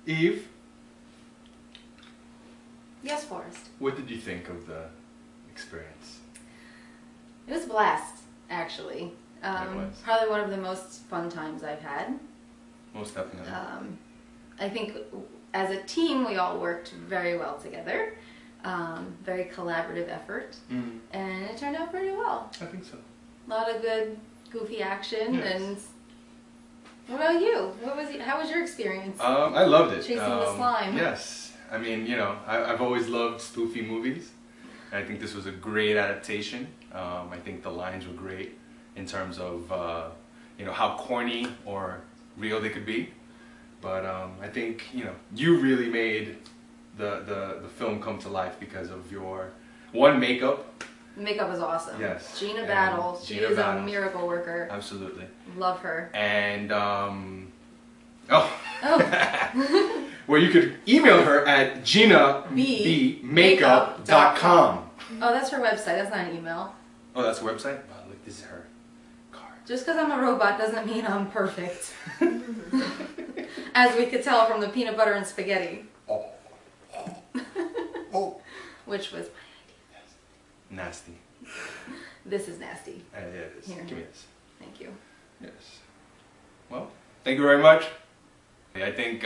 Eve? Yes, Forrest. What did you think of the experience? It was a blast, actually. It was. Probably one of the most fun times I've had. Most definitely. I think as a team we all worked very well together. Very collaborative effort, and it turned out pretty well. I think so. A lot of good, goofy action. Yes. And what about you? How was your experience? I loved it. Chasing the slime. Yes. I mean, you know, I've always loved spoofy movies. I think this was a great adaptation. I think the lines were great in terms of, you know, how corny or real they could be. But I think, you know, you really made the film come to life because of your, one, makeup. The makeup is awesome. Yes. Gina Battle. She is a miracle worker. Absolutely. Love her. And, well, you could email her at ginabmakeup.com. Oh, that's her website. That's not an email. Oh, that's her website? Oh, look, this is her card. Just because I'm a robot doesn't mean I'm perfect. As we could tell from the peanut butter and spaghetti. Which was my idea. Yes. Nasty. This is nasty. Yeah, it is. Here. Give me this. Thank you. Yes. Well, thank you very much. I think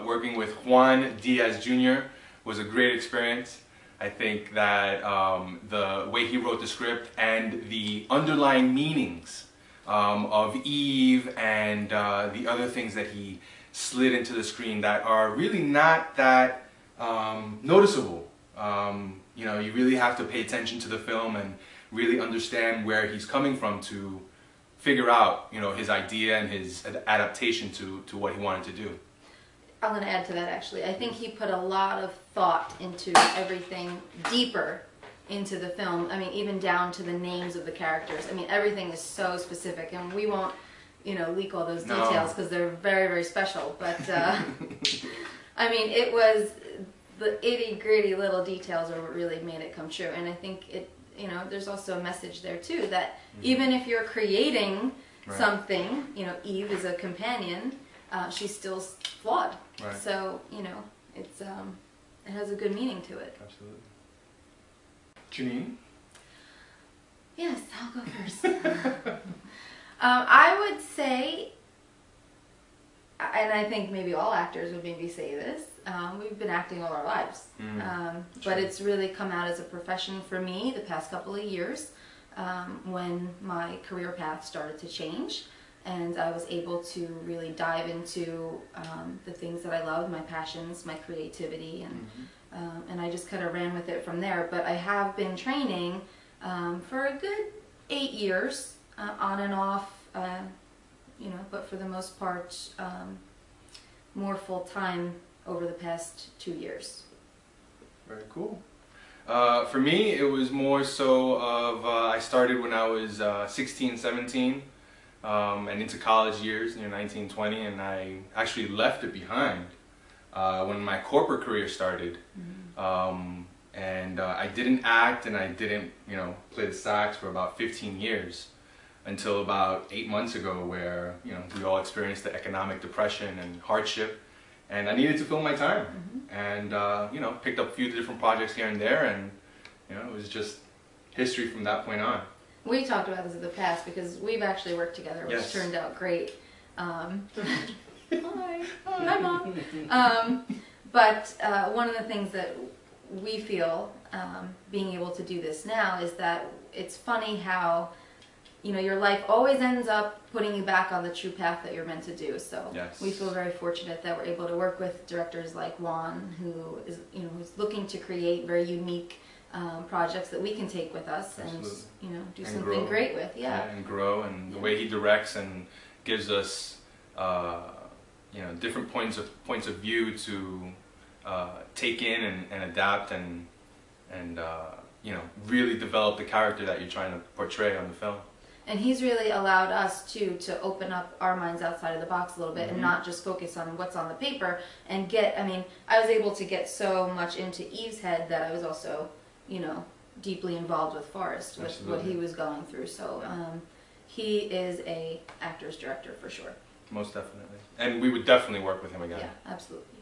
working with Juan-Diaz Jr. was a great experience. I think that the way he wrote the script and the underlying meanings of Eve and the other things that he slid into the screen that are really not that noticeable. You know, you really have to pay attention to the film and really understand where he's coming from to figure out, you know, his idea and his adaptation to what he wanted to do. I'm going to add to that, actually. I think he put a lot of thought into everything, deeper into the film. I mean, even down to the names of the characters. I mean, everything is so specific, and we won't, you know, leak all those details because they're very, very special. But, I mean, it was the itty-gritty little details are what really made it come true. And I think it, you know, there's also a message there, too, that even if you're creating something, you know, Eve is a companion, she's still flawed. Right. So, you know, it's it has a good meaning to it. Absolutely. Janine? Yes, I'll go first. I would say, and I think maybe all actors would maybe say this, we've been acting all our lives. But it's really come out as a profession for me the past couple of years when my career path started to change. And I was able to really dive into the things that I loved, my passions, my creativity, and I just kind of ran with it from there. But I have been training for a good 8 years, on and off, you know, but for the most part, more full-time over the past 2 years. Very cool. For me, it was more so of, I started when I was 16, 17. And into college years, you know, 19, 20, and I actually left it behind when my corporate career started. And I didn't act and I didn't, you know, play the sax for about 15 years until about 8 months ago where, you know, we all experienced the economic depression and hardship, and I needed to fill my time. And, you know, picked up a few different projects here and there, and, you know, it was just history from that point on. We talked about this in the past because we've actually worked together, which turned out great. Hi. Hi, Mom. But one of the things that we feel being able to do this now is that it's funny how, you know, your life always ends up putting you back on the true path that you're meant to do. So we feel very fortunate that we're able to work with directors like Juan, who is, you know, who's looking to create very unique projects that we can take with us and, you know, do something great with. And grow, and the way he directs and gives us, you know, different points of view to take in and adapt and you know, really develop the character that you're trying to portray on the film. And he's really allowed us too to open up our minds outside of the box a little bit and not just focus on what's on the paper and get, I mean, I was able to get so much into Eve's head that I was also, you know, deeply involved with Forrest, with what he was going through. So he is a actor's director for sure. Most definitely. And we would definitely work with him again. Yeah, absolutely.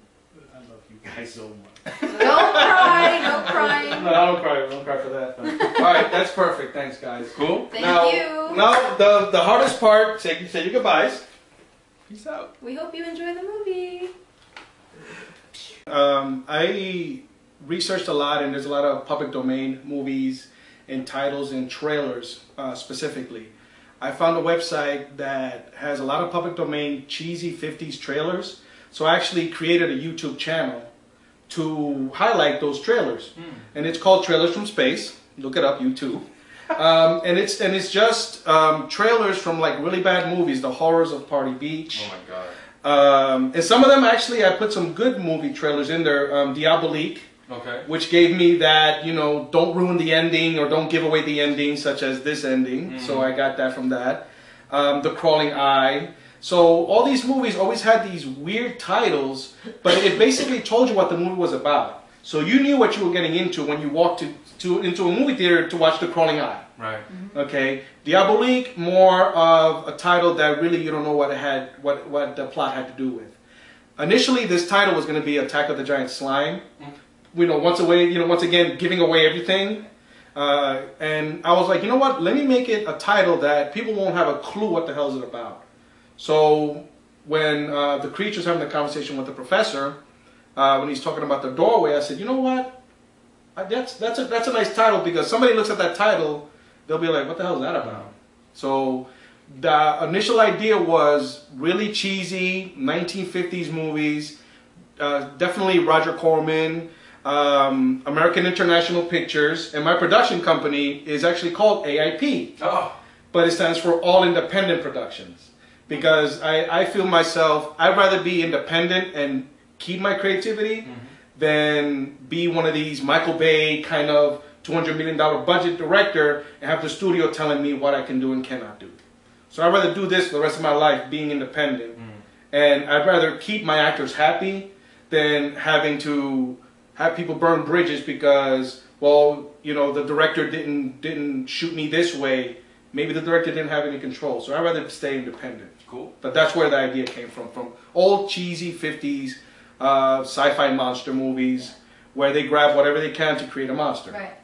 I love you guys so much. Don't cry, no crying. No, I don't cry. I don't cry for that. All right, that's perfect. Thanks, guys. Cool. Thank now, you. Now, the hardest part, say your goodbyes. Peace out. We hope you enjoy the movie. I researched a lot, and there's a lot of public domain movies and titles and trailers specifically. I found a website that has a lot of public domain cheesy 50s trailers. So I actually created a YouTube channel to highlight those trailers. And it's called Trailers from Space. Look it up, YouTube. And it's just trailers from like really bad movies, the horrors of Party Beach. Oh my god. And some of them actually, I put some good movie trailers in there. Diabolique, Okay. which gave me that, you know, don't ruin the ending or don't give away the ending, such as this ending. So I got that from that. The Crawling Eye. So all these movies always had these weird titles, but it basically told you what the movie was about. So you knew what you were getting into when you walked into a movie theater to watch The Crawling Eye. Right. Okay. Diabolique, more of a title that really you don't know what it had, what the plot had to do with. Initially, this title was going to be Attack of the Giant Slime. You know, once again, giving away everything. And I was like, you know what? Let me make it a title that people won't have a clue what the hell is it about. So when the creature's having the conversation with the professor, when he's talking about the doorway, I said, you know what? That's a nice title, because somebody looks at that title, they'll be like, what the hell is that about? So the initial idea was really cheesy 1950s movies, definitely Roger Corman, American International Pictures, and my production company is actually called AIP, but it stands for All Independent Productions, because I feel myself, I'd rather be independent and keep my creativity than be one of these Michael Bay kind of $200 million budget director and have the studio telling me what I can do and cannot do. So I'd rather do this for the rest of my life, being independent. And I'd rather keep my actors happy than having to have people burn bridges because, well, you know, the director didn't shoot me this way. Maybe the director didn't have any control. So I'd rather stay independent. Cool. But that's where the idea came from old cheesy 50s sci-fi monster movies where they grab whatever they can to create a monster. Right.